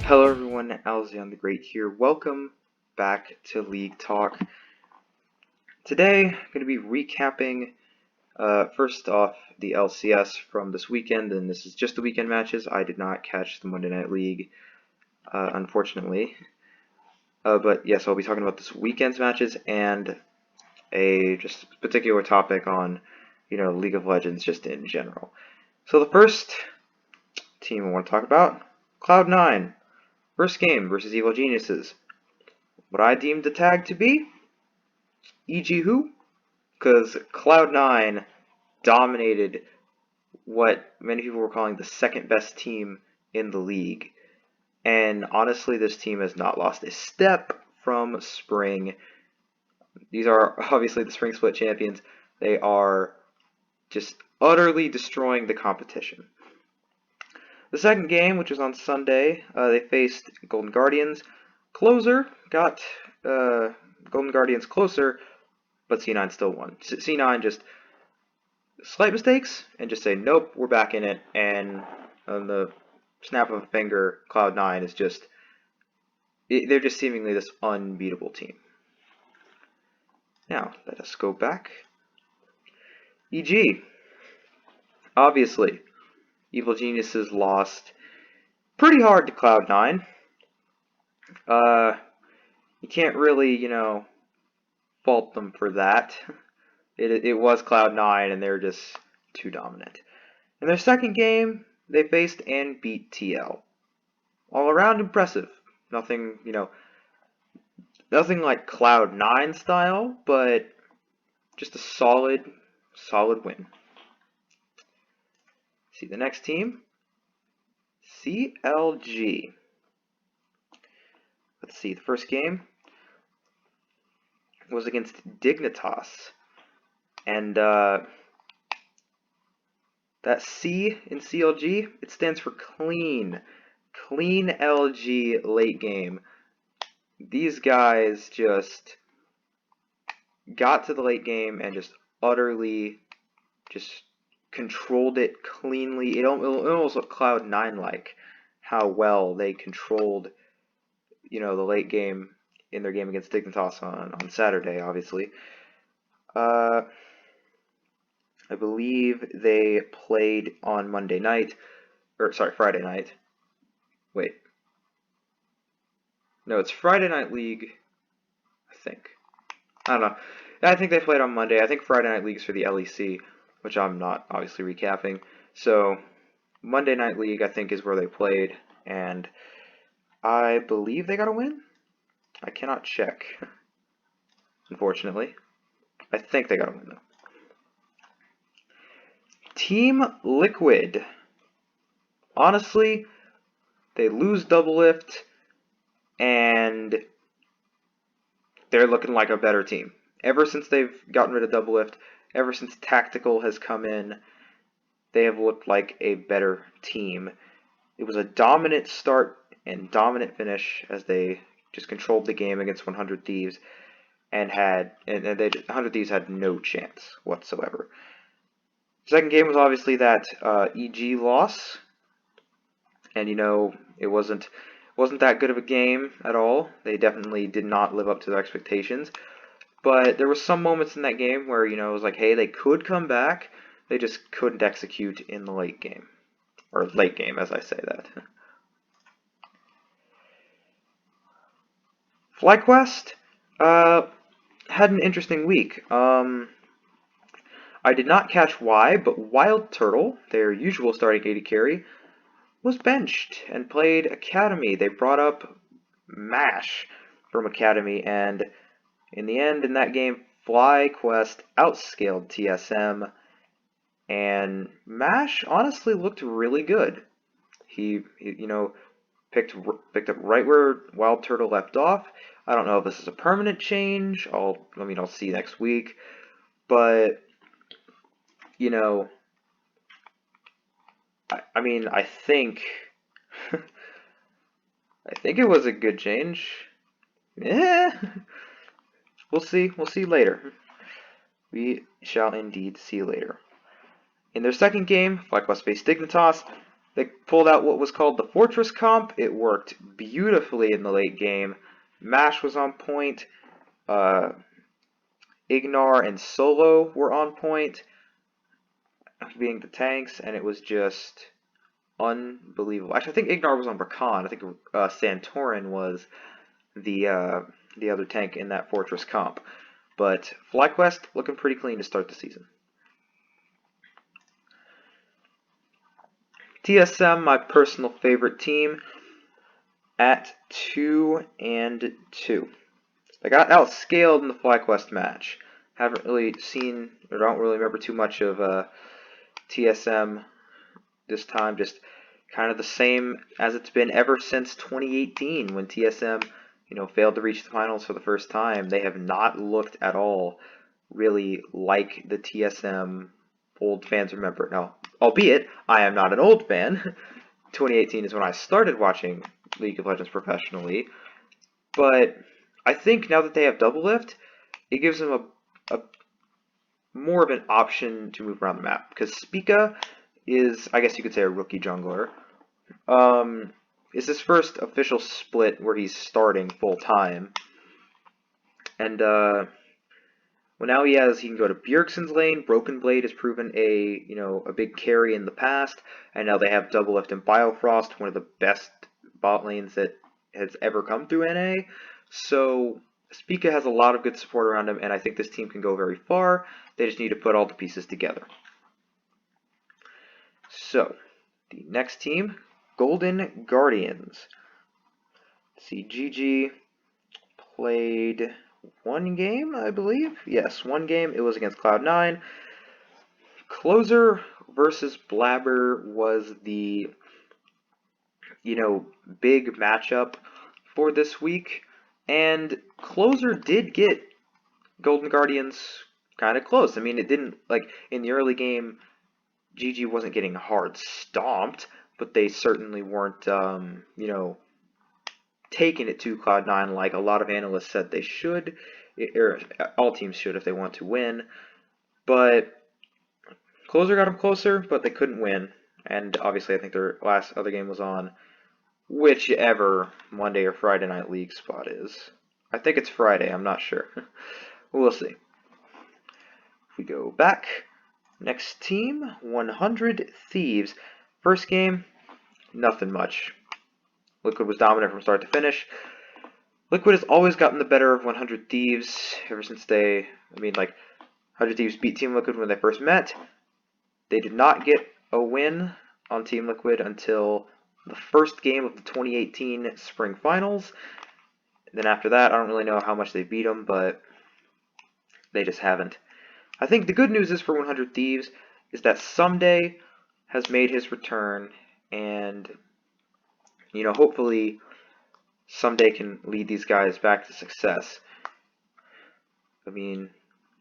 Hello everyone, Alzion the Great here. Welcome back to League Talk. Today, I'm going to be recapping, first off, the LCS from this weekend, and this is just the weekend matches. I did not catch the Monday Night League, unfortunately. But yes, I'll be talking about this weekend's matches and a just particular topic on, League of Legends just in general. So the first team I want to talk about, Cloud9. First game versus Evil Geniuses. What I deemed the tag to be? E.g. who? Because Cloud9 dominated what many people were calling the second best team in the league. And honestly, this team has not lost a step from spring. These are obviously the spring split champions. They are just utterly destroying the competition. The second game, which was on Sunday, they faced Golden Guardians. Closer got Golden Guardians closer, but C9 still won. C9 just slight mistakes and just say, nope, we're back in it. And on the snap of a finger, Cloud9 is just, they're just seemingly this unbeatable team. Now, let us go back. EG. Obviously, Evil Geniuses lost pretty hard to Cloud9. You can't really, fault them for that. It was Cloud9, and they're just too dominant. In their second game, they faced and beat TL. All around impressive. Nothing, nothing like Cloud9 style, but just a solid win. See the next team, CLG. Let's see, the first game was against Dignitas. And that C in CLG, it stands for clean. Clean LG late game. These guys just got to the late game and just utterly just controlled it cleanly. It almost looked Cloud9-like how well they controlled, the late game in their game against Dignitas on Saturday, obviously. I believe they played on Monday night, or sorry, Friday night. Wait. No, it's Friday Night League, I think. I don't know. I think they played on Monday. I think Friday Night League's for the LEC, which I'm not obviously recapping. So, Monday Night League, I think, is where they played, and I believe they got a win? I cannot check, unfortunately. I think they got a win, though. Team Liquid. Honestly, they lose double lift, and they're looking like a better team. Ever since they've gotten rid of double lift, ever since Tactical has come in, they have looked like a better team. It was a dominant start and dominant finish as they just controlled the game against 100 Thieves, and 100 Thieves had no chance whatsoever. Second game was obviously that EG loss, and it wasn't that good of a game at all. They definitely did not live up to their expectations, but there were some moments in that game where it was like, hey, they could come back, they just couldn't execute in the late game, or late game as I say that. FlyQuest had an interesting week. I did not catch why, but Wild Turtle, their usual starting AD carry, was benched and played Academy. They brought up MASH from Academy, and in the end, in that game, FlyQuest outscaled TSM, and MASH honestly looked really good. He picked up right where Wild Turtle left off. I don't know if this is a permanent change. I'll see next week, but I think I think it was a good change. Yeah, we'll see. We'll see later. We shall indeed see later. In their second game, FlyQuest faced Dignitas. They pulled out what was called the Fortress comp. It worked beautifully in the late game. Mash was on point. Uh, Ignar and Solo were on point, being the tanks, and it was just unbelievable. Actually, I think Ignar was on Rakan. I think Santorin was the other tank in that Fortress comp. But FlyQuest looking pretty clean to start the season. TSM, my personal favorite team, at 2-2. They got outscaled in the FlyQuest match. Haven't really seen, or don't really remember too much of TSM this time. Just kind of the same as it's been ever since 2018 when TSM, failed to reach the finals for the first time. They have not looked at all really like the TSM old fans remember. Now, albeit I am not an old fan. 2018 is when I started watching League of Legends professionally, but I think now that they have double lift, it gives them a more of an option to move around the map, because Spica is, I guess you could say, a rookie jungler. It's his first official split where he's starting full time, and well, now he can go to Bjergsen's lane. Broken Blade has proven a big carry in the past, and now they have double lift and Biofrost, one of the best bot lanes that has ever come through NA. So Spica has a lot of good support around him, and I think this team can go very far. They just need to put all the pieces together. So the next team, Golden Guardians. Let's see, GG played one game, I believe. Yes, one game. It was against Cloud9. Closer versus Blabber was the, big matchup for this week. And Closer did get Golden Guardians kind of close. I mean, it didn't, in the early game, GG wasn't getting hard stomped, but they certainly weren't, taking it to Cloud9 like a lot of analysts said they should, or all teams should if they want to win. But Closer got them closer, but they couldn't win. And obviously, I think their last other game was on whichever Monday or Friday night league spot is. I think it's Friday, I'm not sure. We'll see. If we go back, next team, 100 Thieves. First game, nothing much. Liquid was dominant from start to finish. Liquid has always gotten the better of 100 Thieves ever since 100 Thieves beat Team Liquid when they first met. They did not get a win on Team Liquid until the first game of the 2018 Spring Finals. And then after that, I don't really know how much they beat them, but they just haven't. I think the good news is for 100 Thieves is that Someday has made his return, and hopefully Someday can lead these guys back to success. I mean,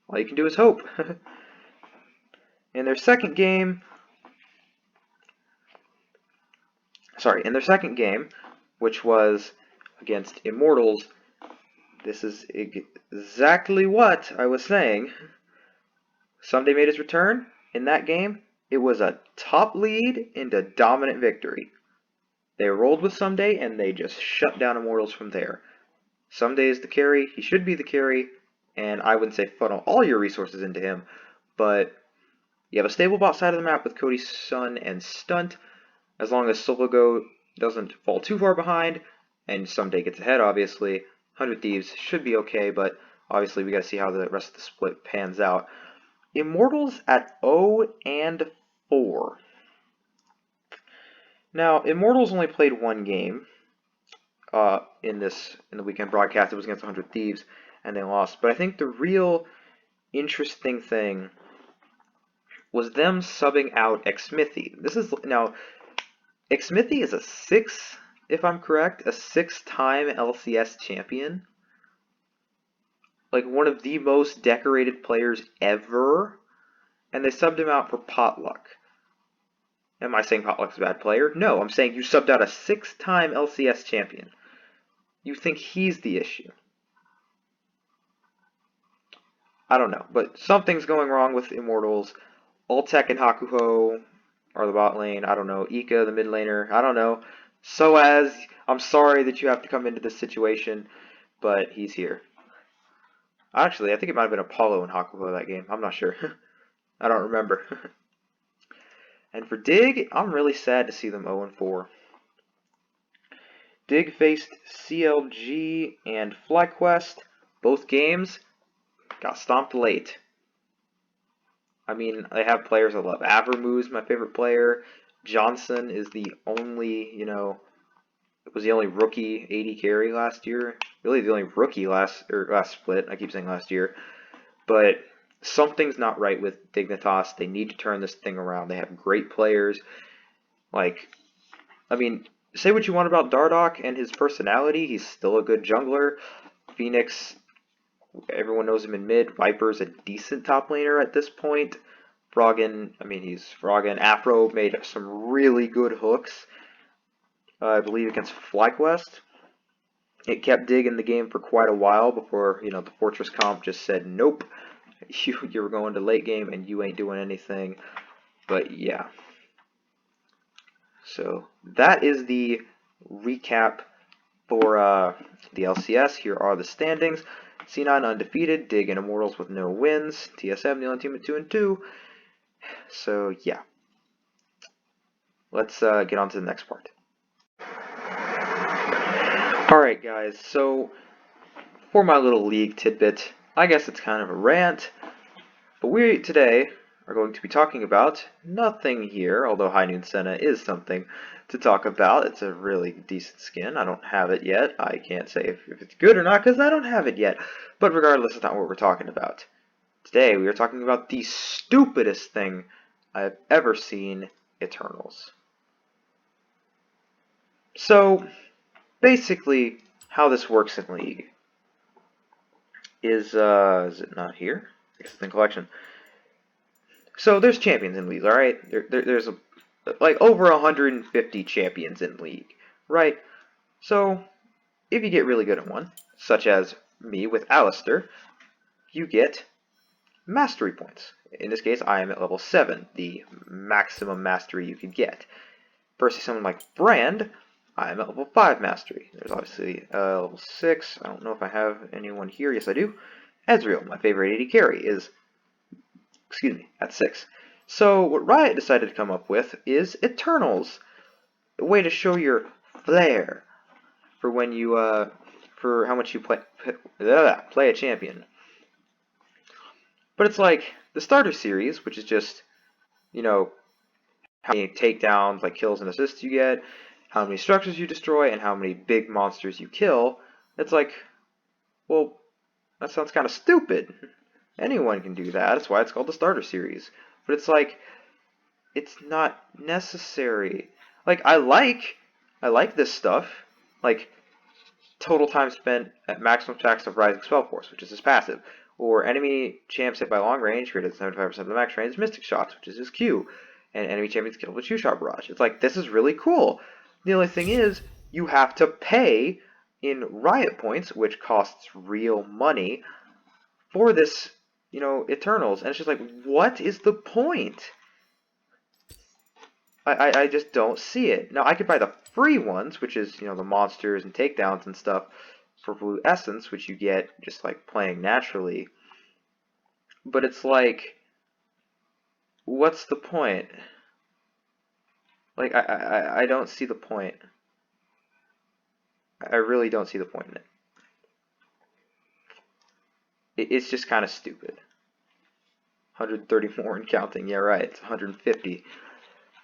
all you can do is hope. In their second game, which was against Immortals, this is exactly what I was saying. Someday made his return. In that game, it was a top lead and a dominant victory. They rolled with Someday, and they just shut down Immortals from there. Someday is the carry. He should be the carry, and I wouldn't say funnel all your resources into him, but you have a stable bot side of the map with Cody, Sun, and Stunt. As long as Sologo doesn't fall too far behind, and Someday gets ahead, obviously, 100 Thieves should be okay, but obviously we got to see how the rest of the split pans out. Immortals at 0-4. Now, Immortals only played one game in the weekend broadcast. It was against 100 Thieves, and they lost. But I think the real interesting thing was them subbing out Xmithy. Xmithy is if I'm correct, a 6-time LCS champion. Like one of the most decorated players ever. And they subbed him out for Potluck. Am I saying Potluck's a bad player? No, I'm saying you subbed out a 6-time LCS champion. You think he's the issue. I don't know, but something's going wrong with Immortals. LOLTAK and Hakuho or the bot lane. I don't know. Ika, the mid laner. I don't know. Soaz, I'm sorry that you have to come into this situation, but he's here. Actually, I think it might have been Apollo and Hakuho that game. I'm not sure. I don't remember. And for Dig, I'm really sad to see them 0-4. Dig faced CLG and FlyQuest. Both games got stomped late. I mean, they have players I love. Avermoo's my favorite player. Johnson is the only, was the only rookie 80 carry last year. Really the only rookie last split. I keep saying last year. But something's not right with Dignitas. They need to turn this thing around. They have great players. Say what you want about Dardoch and his personality. He's still a good jungler. Phoenix, everyone knows him in mid. Viper's a decent top laner at this point. Froggen, he's Froggen. Afro made some really good hooks, I believe, against FlyQuest. It kept Dig in the game for quite a while before, the Fortress comp just said, nope, you're going to late game and you ain't doing anything. But yeah. So that is the recap for the LCS. Here are the standings. C9 undefeated, Dig and Immortals with no wins, TSM the only team at 2-2. So yeah, let's get on to the next part. Alright guys, so for my little league tidbit, I guess it's kind of a rant, but we today are going to be talking about nothing here, although High Noon Senna is something to talk about. It's a really decent skin. I don't have it yet. I can't say if it's good or not because I don't have it yet. But regardless, it's not what we're talking about. Today we are talking about the stupidest thing I've ever seen, Eternals. So, basically, how this works in League is it not here? I guess it's in collection. So there's champions in League, alright? There's like over 150 champions in League, right? So, if you get really good at one, such as me with Alistair, you get mastery points. In this case, I am at level 7, the maximum mastery you could get. Versus someone like Brand, I am at level 5 mastery. There's obviously level 6. I don't know if I have anyone here. Yes, I do. Ezreal, my favorite AD carry, is, at 6. So what Riot decided to come up with is Eternals, a way to show your flair for when you for how much you play a champion. But it's like the starter series, which is just, how many takedowns, like kills and assists you get, how many structures you destroy, and how many big monsters you kill. It's like, well, that sounds kind of stupid. Anyone can do that. That's why it's called the starter series. But it's like, it's not necessary. Like, I like this stuff. Like, total time spent at maximum attacks of Rising Spell Force, which is his passive. Or enemy champs hit by long range, created 75% of the max range, Mystic Shots, which is his Q. And enemy champions killed with Two-Shot Barrage. It's like, this is really cool. The only thing is, you have to pay in Riot points, which costs real money, for this, Eternals. And it's just like, what is the point? I just don't see it. Now, I could buy the free ones, which is, the monsters and takedowns and stuff, for Blue Essence, which you get just, like, playing naturally. But it's like, what's the point? Like, I don't see the point. I really don't see the point in it. It's just kind of stupid. 130 more and counting. Yeah, right. It's 150.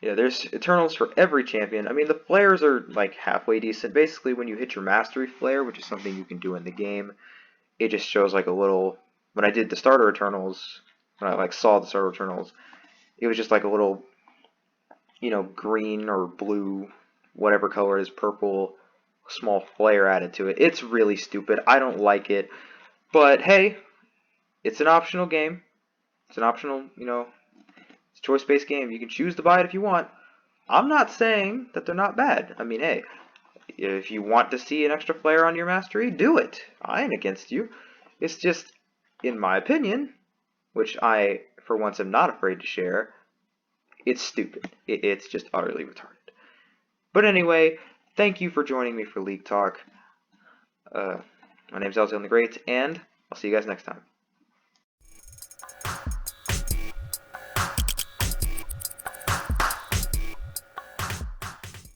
Yeah, there's Eternals for every champion. I mean, the flares are, like, halfway decent. Basically, when you hit your Mastery Flare, which is something you can do in the game, it just shows, like, a little... When I did the Starter Eternals, when I, like, saw the Starter Eternals, it was just, like, a little, green or blue, whatever color it is, purple, small flare added to it. It's really stupid. I don't like it. But, hey, it's an optional game. It's an optional, it's a choice-based game. You can choose to buy it if you want. I'm not saying that they're not bad. I mean, hey, if you want to see an extra flare on your mastery, do it. I ain't against you. It's just, in my opinion, which I, for once, am not afraid to share, It's stupid. It's just utterly retarded. But anyway, thank you for joining me for League Talk. My name's LCS the Great, and I'll see you guys next time.